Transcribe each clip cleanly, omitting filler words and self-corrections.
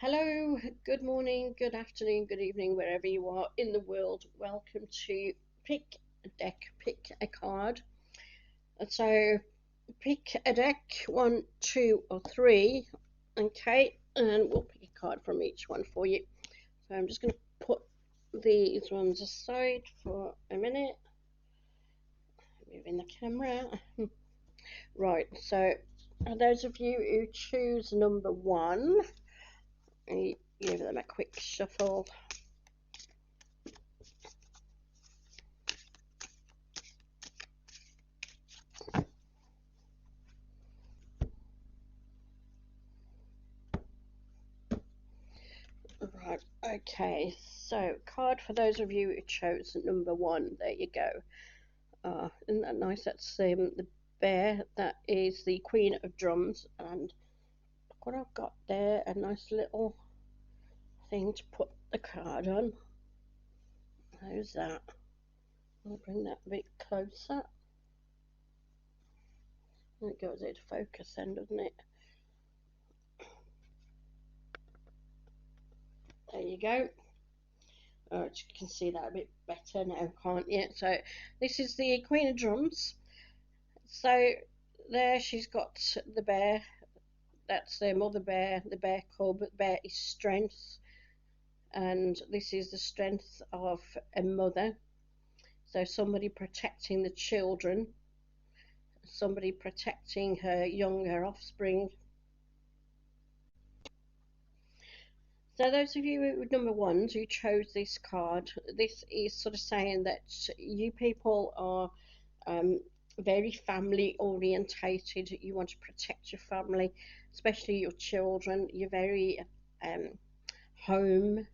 Hello, good morning, good afternoon, good evening, wherever you are in the world. Welcome to Pick a Deck, Pick a Card. So, pick a deck, one, two, or three, okay, and we'll pick a card from each one for you. So, I'm just going to put these ones aside for a minute. Moving the camera. Right, so those of you who choose number one, give them a quick shuffle. Right, okay, so card for those of you who chose number one. There you go. Isn't that nice? That's the bear. That is the Queen of Drums. And look what I've got there, a nice little thing to put the card on. How's that? I'll bring that a bit closer. It goes into focus then, doesn't it? There you go. Oh, you can see that a bit better now, can't you? So this is the Queen of Drums. So there she's got the bear. That's their mother bear, the bear cub. Bear is strength, and this is the strength of a mother. So somebody protecting the children, somebody protecting her younger offspring. So those of you who number ones who chose this card, this is sort of saying that you people are very family orientated. You want to protect your family, especially your children. You're very home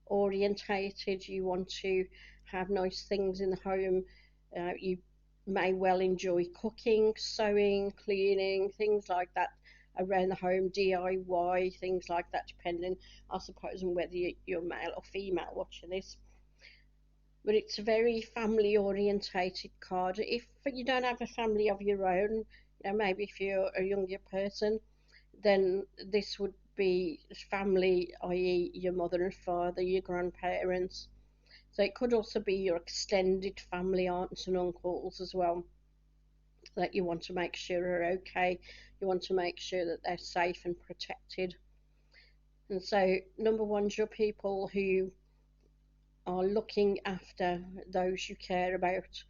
orientated. You want to have nice things in the home. You may well enjoy cooking, sewing, cleaning, things like that around the home, DIY, things like that, depending, I suppose, on whether you're male or female watching this. But it's a very family orientated card. If you don't have a family of your own, maybe if you're a younger person, then this would be family, i.e., your mother and father, your grandparents. So it could also be your extended family, aunts and uncles as well, that you want to make sure are okay. You want to make sure that they're safe and protected. And so, number one's your people who are looking after those you care about.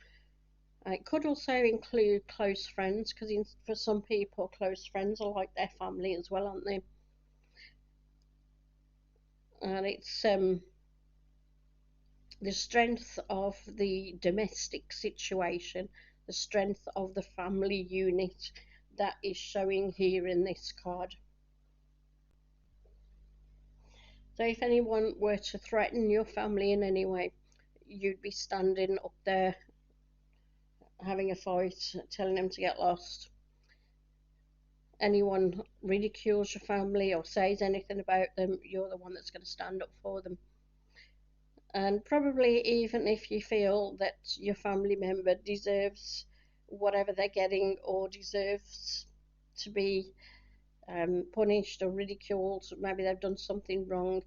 It could also include close friends, because for some people, close friends are like their family as well, aren't they? And it's the strength of the domestic situation, the strength of the family unit that is showing here in this card. So if anyone were to threaten your family in any way, you'd be standing up there having a fight, telling them to get lost. Anyone ridicules your family or says anything about them, you're the one that's going to stand up for them. And probably even if you feel that your family member deserves whatever they're getting or deserves to be punished or ridiculed, maybe they've done something wrong,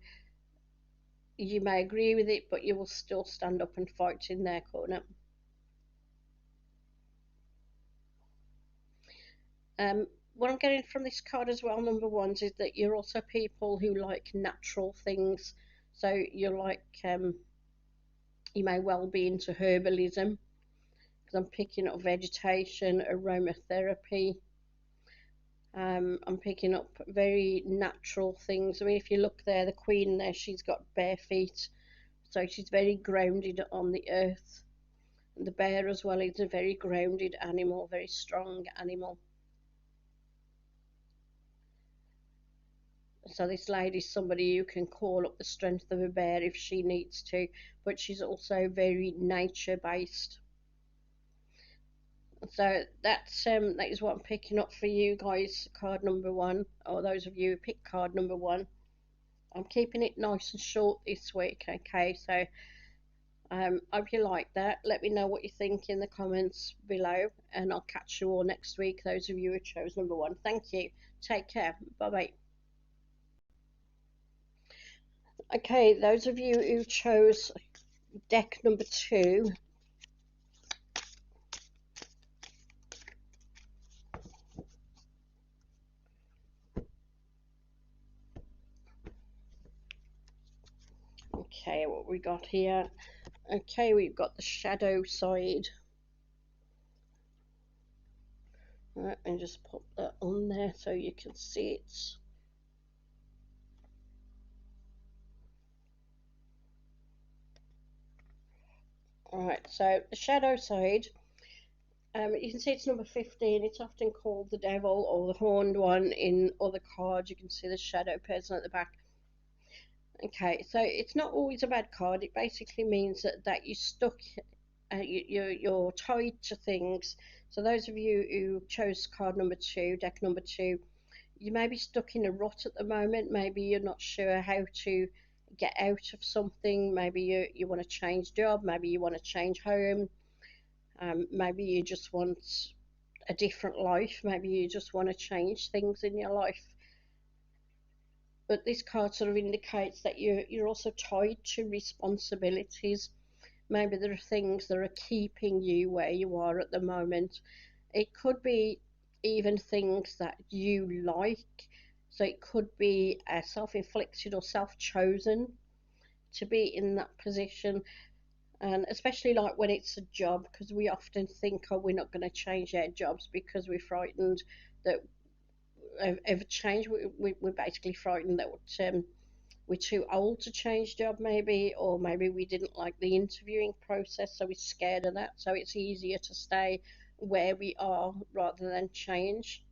you may agree with it, but you will still stand up and fight in their corner. What I'm getting from this card as well, number ones, is that you're also people who like natural things. So you're like, you may well be into herbalism, because I'm picking up vegetation, aromatherapy. I'm picking up very natural things. I mean, if you look there, the queen there, she's got bare feet, so she's very grounded on the earth. And the bear as well is a very grounded animal, very strong animal. So this lady's somebody who can call up the strength of a bear if she needs to, but she's also very nature based. So that is what I'm picking up for you guys, card number one, or those of you who pick card number one. I'm keeping it nice and short this week, okay? So hope you like that. Let me know what you think in the comments below, and I'll catch you all next week, those of you who chose number one. Thank you. Take care. Bye bye. Okay, those of you who chose deck number 2, okay, what we got here? Okay, we've got the shadow side. Right, and just pop that on there so you can see it. Alright, so the shadow side, you can see it's number 15. It's often called the devil or the horned one in other cards. You can see the shadow person at the back. Okay, so it's not always a bad card. It basically means that you're stuck, you're tied to things. So those of you who chose card number 2, deck number 2, you may be stuck in a rut at the moment. Maybe you're not sure how to get out of something. Maybe you want to change job. Maybe you want to change home. Maybe you just want a different life. Maybe you just want to change things in your life. But this card sort of indicates that you're also tied to responsibilities. Maybe there are things that are keeping you where you are at the moment. It could be even things that you like. So it could be self-inflicted or self-chosen to be in that position. And especially like when it's a job, because we often think, oh, we're not going to change our jobs because we're frightened that of change. We're basically frightened that we're too old to change job, maybe, or maybe we didn't like the interviewing process, so we're scared of that. So it's easier to stay where we are rather than change.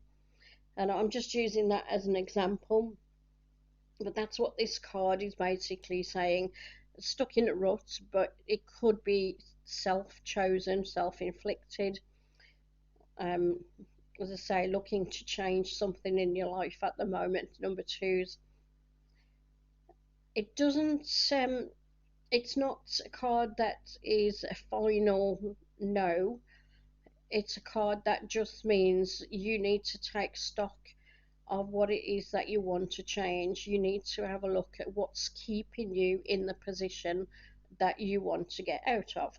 And I'm just using that as an example, but that's what this card is basically saying. Stuck in a rut, but it could be self-chosen, self-inflicted. Um, as I say, looking to change something in your life at the moment. Number 2's. It doesn't. It's not a card that is a final no. It's a card that just means you need to take stock of what it is that you want to change. You need to have a look at what's keeping you in the position that you want to get out of.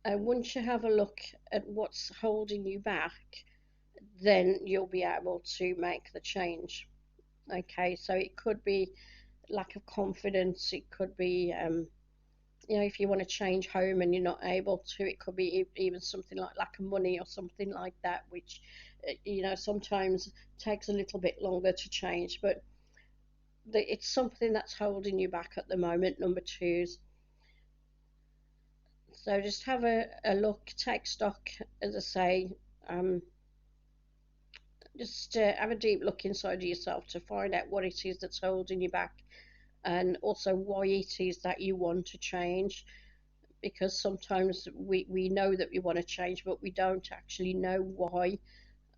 And once you have a look at what's holding you back, then you'll be able to make the change. Okay, so it could be lack of confidence, it could be if you want to change home and you're not able to, it could be even something like lack of money or something like that, which sometimes takes a little bit longer to change, but it's something that's holding you back at the moment. Number 2's. So just have a look, take stock, as I say. Just have a deep look inside of yourself to find out what it is that's holding you back, and also why it is that you want to change, because sometimes we know that we want to change, but we don't actually know why.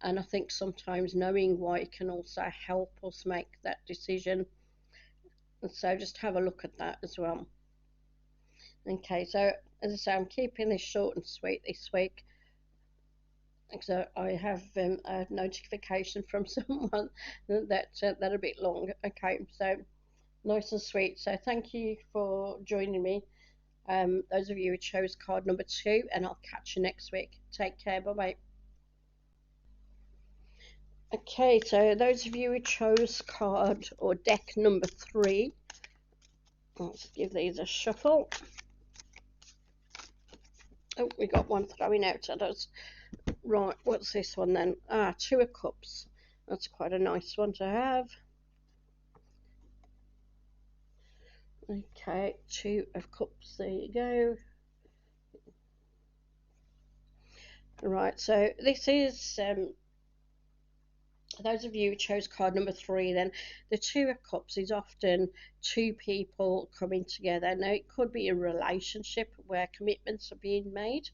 And I think sometimes knowing why can also help us make that decision. And so just have a look at that as well. Okay, so as I say, I'm keeping this short and sweet this week. So I have a notification from someone that a bit long. Okay, so nice and sweet. So thank you for joining me. Those of you who chose card number 2, and I'll catch you next week. Take care. Bye bye. Okay, so those of you who chose card or deck number 3, let's give these a shuffle. Oh, we got one throwing out at us. Right, what's this one then? 2 of Cups. That's quite a nice one to have. Okay, 2 of Cups. There you go. Right, so this is those of you who chose card number 3, then the 2 of Cups is often 2 people coming together. Now, it could be a relationship where commitments are being made.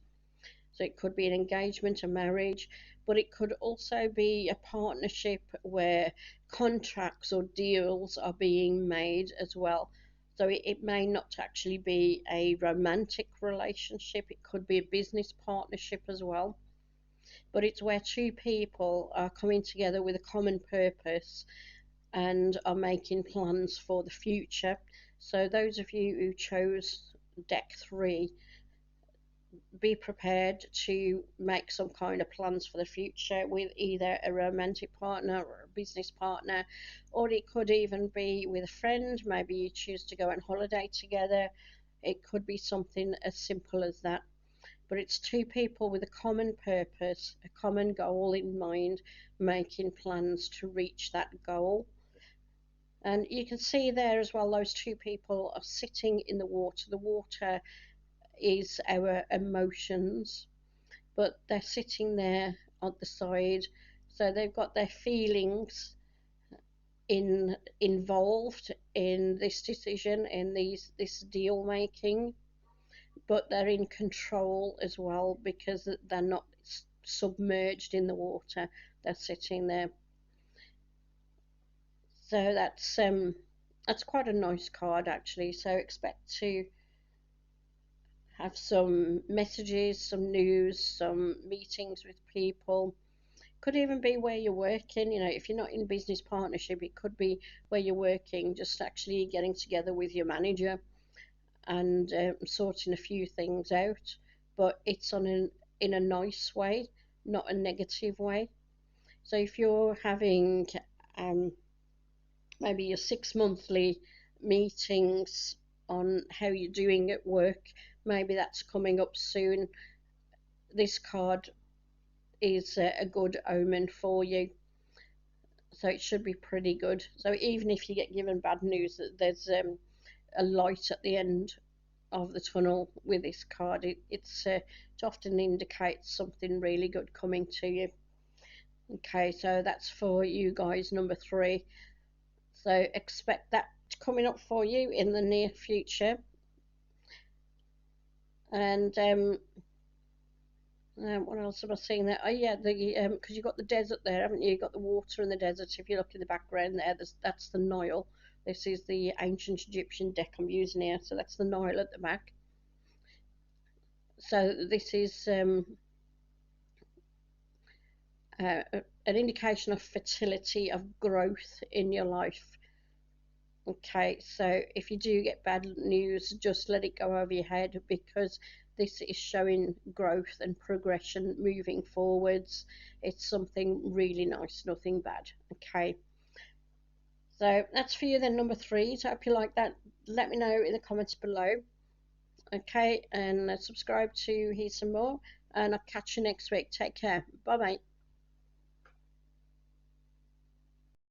So it could be an engagement, a marriage, but it could also be a partnership where contracts or deals are being made as well. So it may not actually be a romantic relationship, it could be a business partnership as well. But it's where 2 people are coming together with a common purpose, and are making plans for the future. So, those of you who chose deck 3, be prepared to make some kind of plans for the future with either a romantic partner or a business partner, or it could even be with a friend. Maybe you choose to go on holiday together. It could be something as simple as that. But it's two people with a common purpose, a common goal in mind, making plans to reach that goal. And you can see there as well, those two people are sitting in the water. The water is our emotions, but they're sitting there on the side, so they've got their feelings involved in this decision, in this deal making, but they're in control as well because they're not submerged in the water. They're sitting there. So that's quite a nice card actually. So expect to have some messages, some news, some meetings with people. Could even be where you're working. If you're not in business partnership, it could be where you're working, just actually getting together with your manager and sorting a few things out. But it's in a nice way, not a negative way. So if you're having um, maybe your 6 monthly meetings on how you're doing at work, maybe that's coming up soon. This card is a good omen for you. So it should be pretty good. So even if you get given bad news, there's a light at the end of the tunnel with this card. It often indicates something really good coming to you. Okay, so that's for you guys, number 3. So expect that coming up for you in the near future. And what else am I seeing there? Oh yeah, because you've got the desert there, haven't you? You've got the water and the desert. If you look in the background there, that's the Nile. This is the ancient Egyptian deck I'm using here, so that's the Nile at the back. So this is an indication of fertility, of growth in your life. Okay, so if you do get bad news, just let it go over your head because this is showing growth and progression moving forwards. It's something really nice, nothing bad. Okay, so that's for you then, number 3. So I hope you like that. Let me know in the comments below. Okay, and subscribe to hear some more, and I'll catch you next week. Take care. Bye bye.